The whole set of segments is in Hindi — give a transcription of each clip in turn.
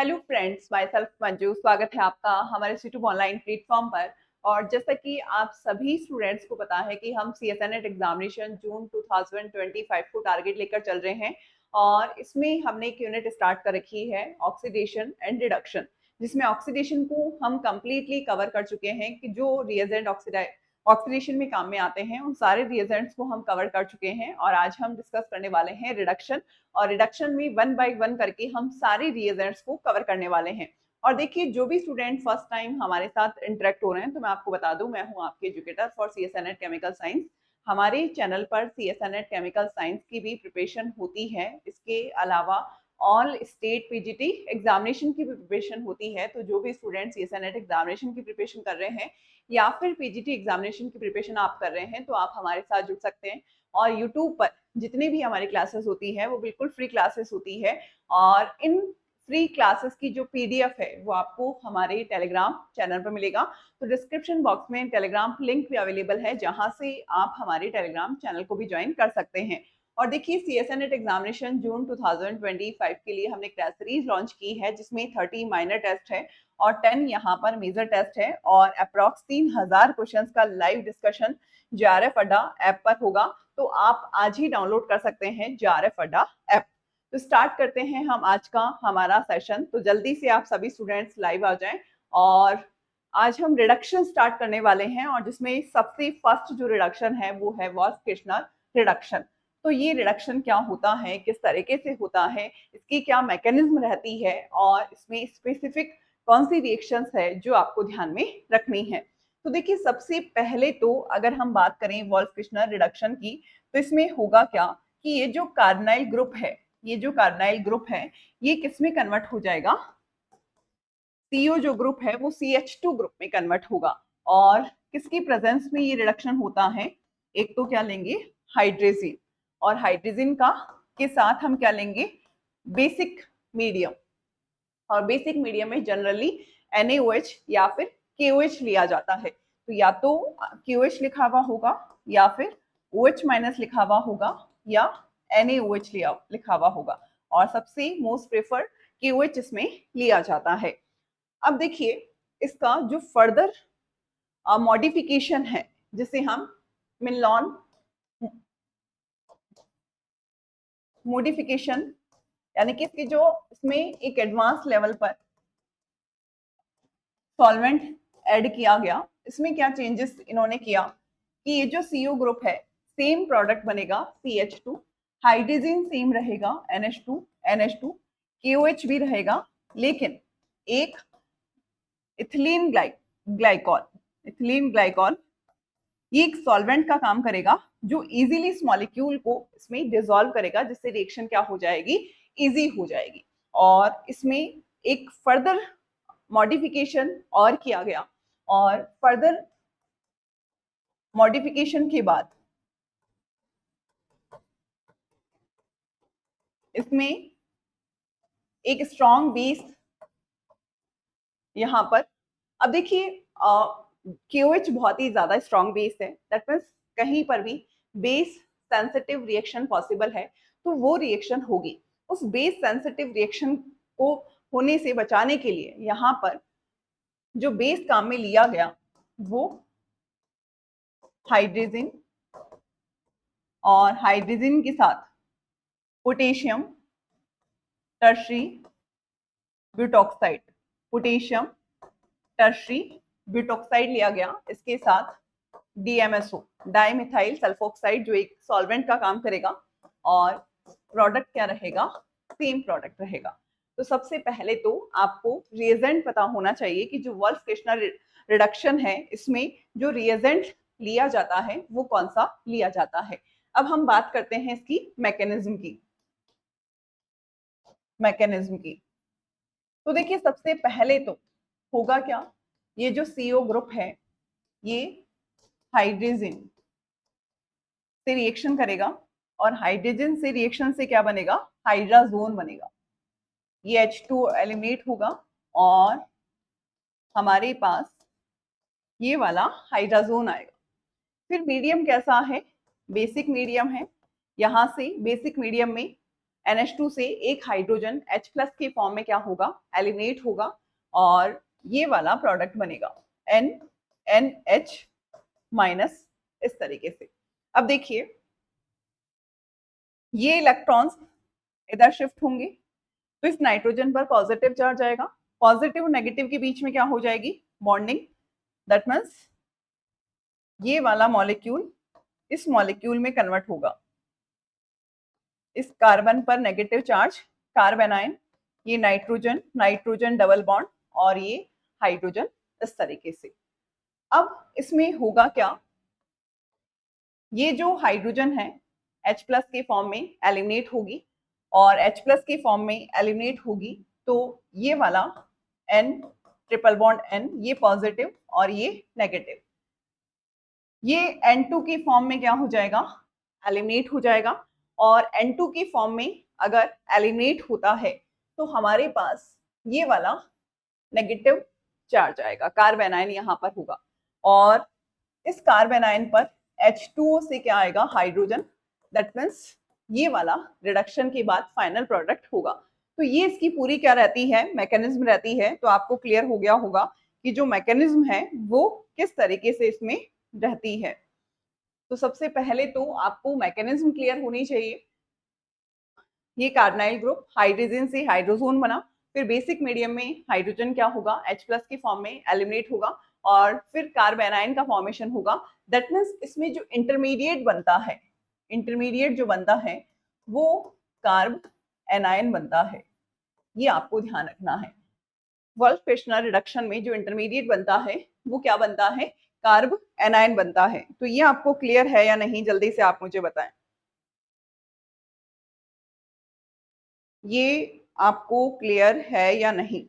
Hello friends, my self Manju. स्वागत है आपका हमारे यूट्यूब ऑनलाइन प्लेटफॉर्म पर। और जैसा कि आप सभी स्टूडेंट्स को पता है कि हम सीएसएनएट एग्जामिनेशन जून 2025 को टारगेट लेकर चल रहे हैं। और इसमें हमने एक यूनिट स्टार्ट कर रखी है, ऑक्सीडेशन एंड रिडक्शन, जिसमें ऑक्सीडेशन को हम कंप्लीटली कवर कर चुके हैं कि जो रिएजेंट ऑक्सीडेशन में काम में आते हैं उन सारे रिएजेंट्स को हम कवर कर चुके हैं। और आज हम डिस्कस करने वाले हैं रिडक्शन। और रिडक्शन में वन बाय वन करके हम सारे रिएजेंट्स को कवर करने वाले हैं। और देखिए, जो भी स्टूडेंट फर्स्ट टाइम हमारे साथ इंटरेक्ट हो रहे हैं तो मैं आपको बता दूं, मैं हूं आपकी एजुकेटर फॉर सीएसएनएट केमिकल साइंस। हमारे चैनल पर सीएसएनएट केमिकल साइंस की भी प्रिपरेशन होती है। इसके अलावा ऑल स्टेट पीजीटी एग्जामिनेशन की भी प्रिपरेशन होती है। तो जो भी स्टूडेंट सीएसएनएट एग्जामिनेशन की प्रिपरेशन कर रहे हैं या फिर पीजीटी एग्जामिनेशन की प्रिपरेशन आप कर रहे हैं तो आप हमारे साथ जुड़ सकते हैं। और यूट्यूब पर जितनी भी हमारी क्लासेस होती है वो बिल्कुल फ्री क्लासेस होती है। और इन फ्री क्लासेस की जो पीडीएफ है वो आपको हमारे टेलीग्राम चैनल पर मिलेगा। तो डिस्क्रिप्शन बॉक्स में टेलीग्राम लिंक भी अवेलेबल है, जहां से आप हमारे टेलीग्राम चैनल को भी ज्वाइन कर सकते हैं। और देखिए, सीएसएनएट एग्जामिनेशन जून 2025 के लिए हमने टेस्ट सीरीज लॉन्च की है, जिसमें 30 माइनर टेस्ट है और 10 यहाँ पर मेजर टेस्ट है। और अप्रॉक्स 3000 क्वेश्चंस का लाइव डिस्कशन जेआरएफ अड्डा ऐप पर होगा। तो आप आज ही डाउनलोड कर सकते हैं जेआरएफ अड्डा ऐप। तो स्टार्ट करते हैं हम आज का हमारा सेशन। तो जल्दी से आप सभी स्टूडेंट्स लाइव आ जाएं। और आज हम रिडक्शन स्टार्ट करने वाले हैं, और जिसमें सबसे फर्स्ट जो रिडक्शन है वो है वॉल्फ-किर्चनर रिडक्शन। तो ये रिडक्शन क्या होता है, किस तरीके से होता है, इसकी क्या मैकेनिज्म रहती है, और इसमें स्पेसिफिक कौन सी रिएक्शंस है जो आपको ध्यान में रखनी है। तो देखिए, सबसे पहले तो अगर हम बात करें वॉल्फ-किर्चनर रिडक्शन की, तो इसमें होगा क्या कि ये जो कार्बोनाइल ग्रुप है, ये किस में कन्वर्ट हो जाएगा। CO जो ग्रुप है वो CH2 ग्रुप में कन्वर्ट होगा। और किसकी प्रेजेंस में ये रिडक्शन होता है, एक तो क्या लेंगे, हाइड्रोजन। और हाइड्रोजन का के साथ हम क्या लेंगे, बेसिक मीडियम। और बेसिक मीडियम में जनरली NaOH या फिर KOH लिया जाता है। तो या तो KOH लिखा हुआ होगा, या फिर OH माइनस लिखा हुआ होगा, या NaOH लिखा हुआ होगा। और सबसे मोस्ट प्रेफर्ड KOH इसमें लिया जाता है। अब देखिए, इसका जो फर्दर मॉडिफिकेशन है, जिसे हम मिनलॉन मॉडिफिकेशन, यानी कि इसकी जो इसमें एक एडवांस लेवल पर सॉल्वेंट ऐड किया गया। इसमें क्या चेंजेस इन्होंने किया कि ये जो CO ग्रुप है, सेम प्रोडक्ट बनेगा CH2, हाइड्रोजन सेम रहेगा NH2, KOH भी रहेगा, लेकिन एक इथिलीन ग्लाइकॉल ये एक सॉल्वेंट का काम करेगा जो इजीली इस मॉलिक्यूल को इसमें डिसॉल्व करेगा, जिससे रिएक्शन क्या हो जाएगी, इजी हो जाएगी। और इसमें एक फर्दर मॉडिफिकेशन और किया गया। और फर्दर मॉडिफिकेशन के बाद इसमें एक स्ट्रॉन्ग बेस यहां पर। अब देखिए, KOH बहुत ही ज्यादा स्ट्रॉन्ग बेस है, दैट मीन्स कहीं पर भी बेस सेंसिटिव रिएक्शन पॉसिबल है तो वो रिएक्शन होगी। उस बेस सेंसिटिव रिएक्शन को होने से बचाने के लिए यहाँ पर जो बेस काम में लिया गया वो हाइड्रोजन, और हाइड्रोजन के साथ potassium tertiary butoxide, potassium tertiary butoxide लिया गया। इसके साथ DMSO, डाइमिथाइल सल्फोक्साइड, जो एक सॉल्वेंट का काम करेगा। और प्रोडक्ट क्या रहेगा, सेम प्रोडक्ट रहेगा। तो सबसे पहले तो आपको रिएजेंट पता होना चाहिए कि जो वॉल्फ-किर्चनर रिडक्शन है, इसमें जो रिएजेंट लिया जाता है वो कौन सा लिया जाता है। अब हम बात करते हैं इसकी मैकेनिज्म की। तो देखिए, सबसे पहले तो होगा क्या, ये जो CO ग्रुप है ये हाइड्रोजन से रिएक्शन करेगा, और हाइड्रोजन से रिएक्शन से क्या बनेगा, हाइड्राजोन बनेगा। ये H2 एलिमिनेट होगा और हमारे पास ये वाला हाइड्राजोन आएगा। फिर मीडियम कैसा है, बेसिक मीडियम है। यहां से बेसिक मीडियम में NH2 से एक हाइड्रोजन H प्लस के फॉर्म में क्या होगा, एलिमिनेट होगा और ये वाला प्रोडक्ट बनेगा NH माइनस, इस तरीके से। अब देखिए ये इलेक्ट्रॉन्स इधर शिफ्ट होंगे तो इस नाइट्रोजन पर पॉजिटिव चार्ज आएगा, पॉजिटिव और नेगेटिव के बीच में क्या हो जाएगी, बॉन्डिंग। दैट मीन्स ये वाला मॉलिक्यूल इस मॉलिक्यूल में कन्वर्ट होगा, इस कार्बन पर नेगेटिव चार्ज कार्बेनाइन, ये नाइट्रोजन, नाइट्रोजन डबल बॉन्ड और ये हाइड्रोजन, इस तरीके से। अब इसमें होगा क्या, ये जो हाइड्रोजन है H प्लस के फॉर्म में एलिमिनेट होगी और H प्लस के फॉर्म में एलिमिनेट होगी तो ये वाला N ट्रिपल बॉन्ड N, ये पॉजिटिव और ये नेगेटिव, ये N2 की फॉर्म में क्या हो जाएगा, एलिमिनेट हो जाएगा और N2 की फॉर्म में अगर एलिमिनेट होता है तो हमारे पास ये वाला नेगेटिव चार्ज आएगा, कार्बेनाइन यहाँ पर होगा और इस कार्बेनाइन पर H2O से क्या आएगा, हाइड्रोजन। दैट मीन्स ये वाला रिडक्शन के बाद फाइनल प्रोडक्ट होगा। तो ये इसकी पूरी क्या रहती है, मैकेनिज्म रहती है। तो आपको क्लियर हो गया होगा कि जो मैकेनिज्म है वो किस तरीके से इसमें रहती है। तो सबसे पहले तो आपको मैकेनिज्म क्लियर होनी चाहिए। ये कार्बोनाइल ग्रुप हाइड्रोजन से हाइड्रोजोन बना, फिर बेसिक मीडियम में हाइड्रोजन क्या होगा, H प्लस के फॉर्म में एलिमिनेट होगा और फिर कार्बोनाइन का फॉर्मेशन होगा। दैट मीन्स इसमें जो इंटरमीडिएट बनता है, इंटरमीडिएट जो बनता है वो कार्ब एनायन बनता है, ये आपको ध्यान रखना है। वोल्फ-फिश्नर रिडक्शन में जो इंटरमीडिएट बनता है वो क्या बनता है, कार्ब एनायन बनता है। तो ये आपको क्लियर है या नहीं, जल्दी से आप मुझे बताएं। ये आपको क्लियर है या नहीं।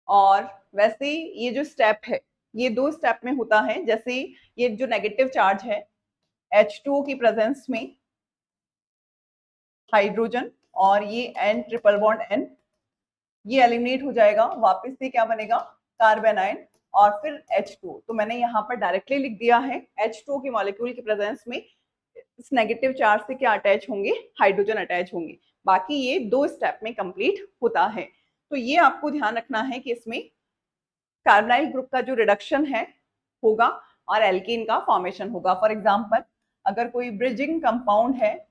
और वैसे ये जो स्टेप है ये 2 स्टेप में होता है। जैसे ये जो नेगेटिव चार्ज है H2O की प्रेजेंस में हाइड्रोजन और ये N ट्रिपल बॉन्ड N, ये एलिमिनेट हो जाएगा, वापस से क्या बनेगा, कार्बोनाइन और फिर H2O। तो मैंने यहाँ पर डायरेक्टली लिख दिया है H2O की मॉलिक्यूल की प्रेजेंस में इस नेगेटिव चार्ज से क्या अटैच होंगे, हाइड्रोजन अटैच होंगे। बाकी ये 2 स्टेप में कंप्लीट होता है। तो ये आपको ध्यान रखना है कि इसमें कार्बोनाइल ग्रुप का जो रिडक्शन है होगा और एल्कीन का फॉर्मेशन होगा। फॉर एग्जांपल अगर कोई ब्रिजिंग कंपाउंड है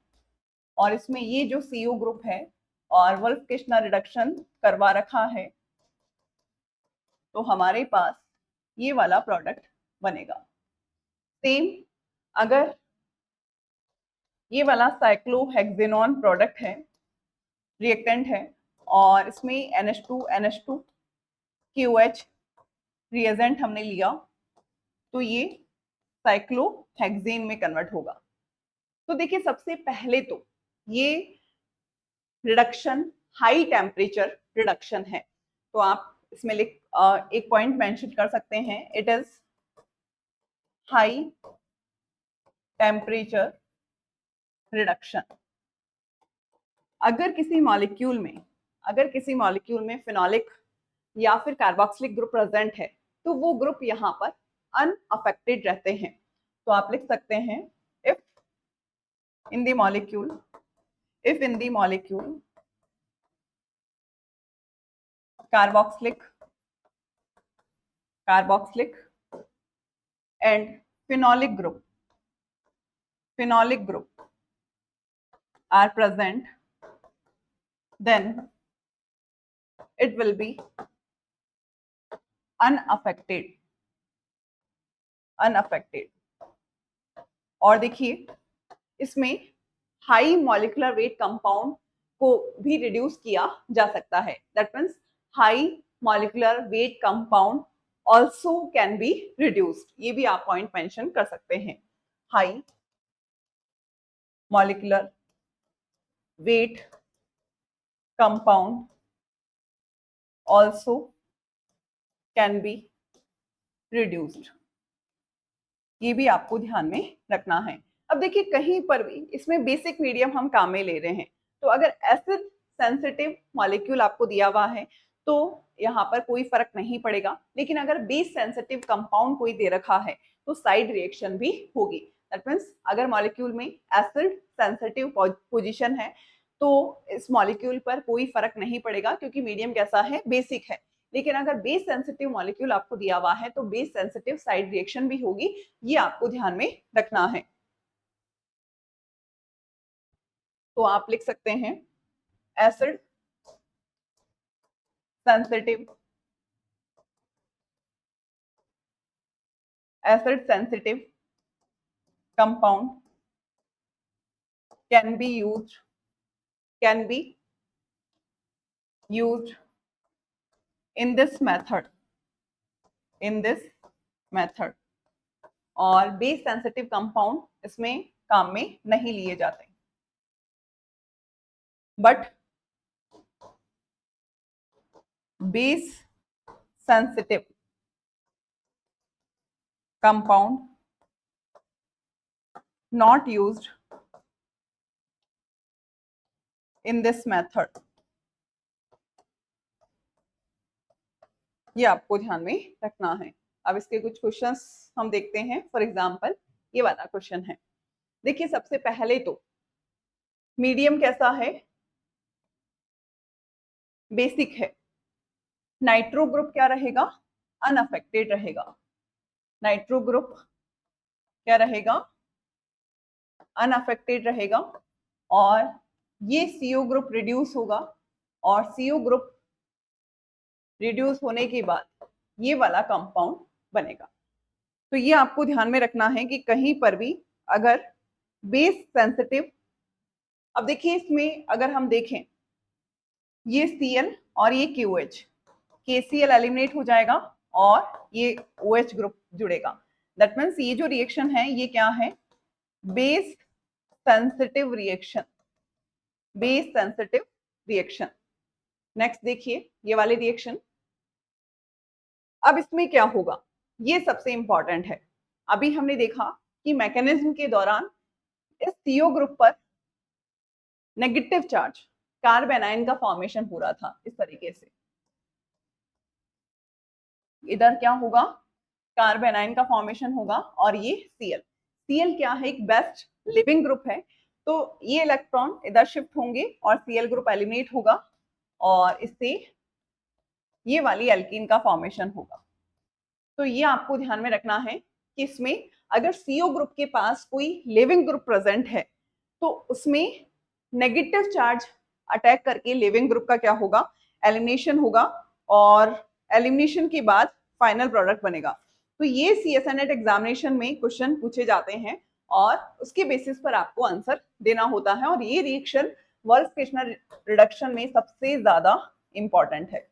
और इसमें ये जो CO ग्रुप है और वोल्फ-किश्नर रिडक्शन करवा रखा है तो हमारे पास ये वाला प्रोडक्ट बनेगा। सेम अगर ये वाला साइक्लोहेक्सेनॉन प्रोडक्ट है, रिएक्टेंट है और इसमें NH2 QH रिएजेंट हमने लिया तो ये साइक्लोहेक्सेन में कन्वर्ट होगा। तो देखिए सबसे पहले तो ये रिडक्शन हाई टेम्परेचर रिडक्शन है। तो आप इसमें एक पॉइंट मेंशन कर सकते हैं, it is high temperature reduction. अगर किसी मॉलिक्यूल में फिनोलिक या फिर कार्बोक्सिलिक ग्रुप प्रेजेंट है तो वो ग्रुप यहाँ पर अनअफेक्टेड रहते हैं। तो आप लिख सकते हैं if in the molecule carboxylic and phenolic group are present, then it will be unaffected। और देखिए इसमें हाई मॉलिक्यूलर वेट कंपाउंड को भी रिड्यूस किया जा सकता है। That means high molecular weight compound also can be reduced, ये भी आप पॉइंट मेंशन कर सकते हैं। High molecular weight compound also can be reduced, ये भी आपको ध्यान में रखना है। अब देखिए कहीं पर भी इसमें बेसिक मीडियम हम काम में ले रहे हैं, तो अगर एसिड सेंसिटिव मॉलिक्यूल आपको दिया हुआ है तो यहाँ पर कोई फर्क नहीं पड़ेगा, लेकिन अगर बेस सेंसिटिव कंपाउंड कोई दे रखा है तो साइड रिएक्शन भी होगी। दैट मीन्स अगर मॉलिक्यूल में एसिड सेंसिटिव पोजीशन है तो इस मॉलिक्यूल पर कोई फर्क नहीं पड़ेगा क्योंकि मीडियम कैसा है, बेसिक है। लेकिन अगर बेस सेंसिटिव मॉलिक्यूल आपको दिया हुआ है तो बेस सेंसिटिव साइड रिएक्शन भी होगी, ये आपको ध्यान में रखना है। तो आप लिख सकते हैं acid sensitive, acid sensitive compound can be used in this method और बेस सेंसिटिव कंपाउंड इसमें काम में नहीं लिए जाते। But base sensitive compound not used in this method, ये आपको ध्यान में रखना है। अब इसके कुछ क्वेश्चंस हम देखते हैं। फॉर एग्जांपल ये वाला क्वेश्चन है, देखिए सबसे पहले तो मीडियम कैसा है, बेसिक है। नाइट्रो ग्रुप क्या रहेगा, अनअफेक्टेड रहेगा। नाइट्रो ग्रुप क्या रहेगा, अनअफेक्टेड रहेगा। और ये CO ग्रुप रिड्यूस होगा और CO ग्रुप रिड्यूस होने के बाद ये वाला कंपाउंड बनेगा। तो ये आपको ध्यान में रखना है कि कहीं पर भी अगर बेस सेंसिटिव, अब देखिए इसमें अगर हम देखें ये Cl और ये QH, KCl एलिमिनेट हो जाएगा और ये OH ग्रुप जुड़ेगा। दैट मीन्स ये जो रिएक्शन है ये क्या है, base sensitive reaction, base sensitive reaction. Next देखिए ये वाले रिएक्शन। अब इसमें क्या होगा, ये सबसे इंपॉर्टेंट है। अभी हमने देखा कि मैकेनिज्म के दौरान इस CO ग्रुप पर नेगेटिव चार्ज कार्बेनाइन का फॉर्मेशन हो रहा था इस तरीके से। इधर क्या होगा, कार्बेनाइन का फॉर्मेशन होगा और ये Cl क्या है, एक बेस्ट लिविंग ग्रुप है। तो ये इलेक्ट्रॉन इधर शिफ्ट होंगे और Cl ग्रुप एलिमिनेट होगा और इससे ये वाली एल्कीन का फॉर्मेशन होगा। तो ये आपको ध्यान में रखना है कि इसमें अगर CO ग्रुप के पास कोई लिविंग ग्रुप प्रेजेंट है तो उसमें नेगेटिव चार्ज अटैक करके लिविंग ग्रुप का क्या होगा, एलिमिनेशन होगा और एलिमिनेशन के बाद फाइनल प्रोडक्ट बनेगा। तो ये CSNET एग्जामिनेशन में क्वेश्चन पूछे जाते हैं और उसके बेसिस पर आपको आंसर देना होता है और ये रिएक्शन वोल्फ-किर्चनर रिडक्शन में सबसे ज्यादा इंपॉर्टेंट है।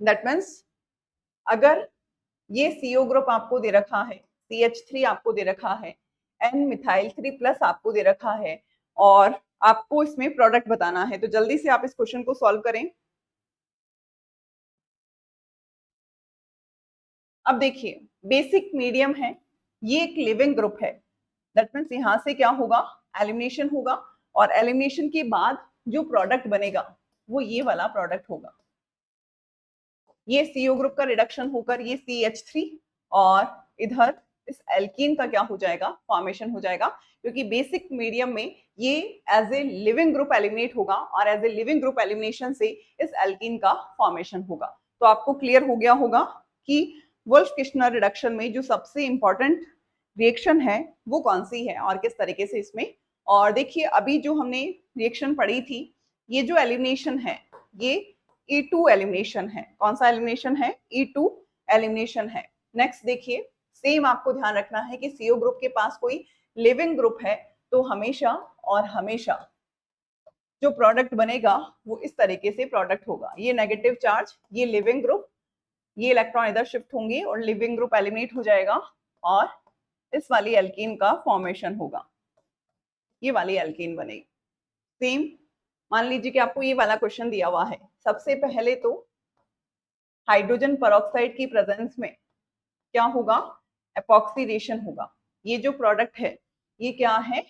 दैट मीन्स अगर ये CO ग्रुप आपको दे रखा है, CH3 आपको दे रखा है, N-मिथाइल 3+ आपको दे रखा है और आपको इसमें प्रोडक्ट बताना है, तो जल्दी से आप इस क्वेश्चन को सॉल्व करें। अब देखिए बेसिक मीडियम है, ये एक लिविंग ग्रुप है। दैट मीन्स यहां से क्या होगा, एलिमिनेशन होगा और एलिमिनेशन के बाद जो प्रोडक्ट बनेगा वो ये वाला प्रोडक्ट होगा। ये CO ग्रुप का रिडक्शन होकर ये CH3 और इधर इस एल्कीन का क्या हो जाएगा, फॉर्मेशन हो जाएगा, क्योंकि बेसिक मीडियम में ये as a leaving group eliminate होगा और as a leaving group elimination से इस एल्कीन का फॉर्मेशन होगा। तो आपको क्लियर हो गया होगा कि वोल्फ-किर्चनर रिडक्शन में जो सबसे इंपॉर्टेंट रिएक्शन है वो कौन सी है और किस तरीके से इसमें। और देखिए अभी जो हमने रिएक्शन पढ़ी थी, ये जो एलिमिनेशन है ये E2 एलिमिनेशन है। कौन सा एलिमिनेशन है, E2 एलिमिनेशन है। नेक्स्ट देखिए सेम आपको ध्यान रखना है कि CO ग्रुप के पास कोई लिविंग ग्रुप है तो हमेशा और हमेशा जो प्रोडक्ट बनेगा वो इस तरीके से प्रोडक्ट होगा। ये नेगेटिव चार्ज, ये लिविंग ग्रुप, ये इलेक्ट्रॉन इधर शिफ्ट होंगे और लिविंग ग्रुप एलिमिनेट हो जाएगा और इस वाली एल्कीन का फॉर्मेशन होगा, ये वाली एल्कीन बनेगी। सेम मान लीजिए कि आपको ये वाला क्वेश्चन दिया हुआ है। सबसे पहले तो हाइड्रोजन पेरोक्साइड की प्रेजेंस में क्या होगा, एपॉक्सीडेशन होगा। ये जो प्रोडक्ट है ये क्या है,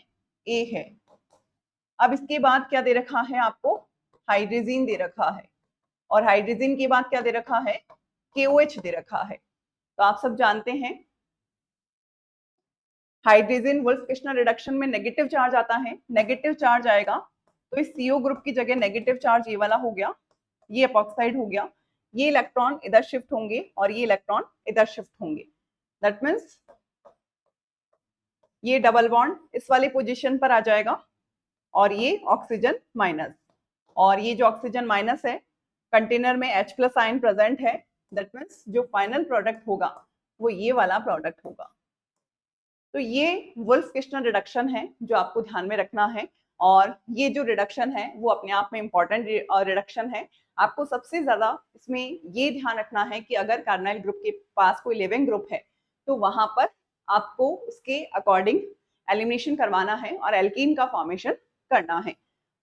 A है। अब इसके बाद क्या दे रखा है आपको, हाइड्रोजन दे रखा है और हाइड्रोजन के बाद क्या दे रखा है, KOH दे रखा है। तो आप सब जानते हैं हाइड्रोजन वुल्फ किर्शनर रिडक्शन में नेगेटिव चार्ज आता है, नेगेटिव चार्ज आएगा तो इस CO ग्रुप की जगह नेगेटिव चार्ज ये वाला हो गया, ये एपॉक्साइड हो गया, ये इलेक्ट्रॉन इधर शिफ्ट होंगे और ये इलेक्ट्रॉन इधर शिफ्ट होंगे। दैट मीन्स ये डबल बॉन्ड इस वाली पोजीशन पर आ जाएगा और ये ऑक्सीजन माइनस, और ये जो ऑक्सीजन माइनस है कंटेनर में H+ आयन प्रेजेंट है। दैट मीन्स जो फाइनल प्रोडक्ट होगा वो ये वाला प्रोडक्ट होगा। तो ये वुल्फ किर्शनर रिडक्शन है जो आपको ध्यान में रखना है, और ये जो रिडक्शन है वो अपने आप में इंपॉर्टेंट रिडक्शन है। आपको सबसे ज्यादा इसमें ये ध्यान रखना है कि अगर कार्बोनाइल ग्रुप के पास कोई लिविंग ग्रुप है तो वहां पर आपको उसके अकॉर्डिंग एलिमिनेशन करवाना है और एल्कीन का फॉर्मेशन करना है।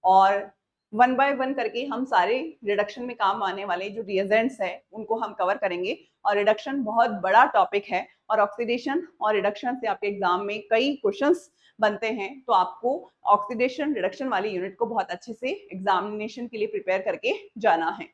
और वन बाय वन करके हम सारे रिडक्शन में काम आने वाले जो रिएजेंट्स है उनको हम कवर करेंगे। और रिडक्शन बहुत बड़ा टॉपिक है और ऑक्सीडेशन और रिडक्शन से आपके एग्जाम में कई क्वेश्चंस बनते हैं, तो आपको ऑक्सीडेशन रिडक्शन वाली यूनिट को बहुत अच्छे से एग्जामिनेशन के लिए प्रिपेयर करके जाना है।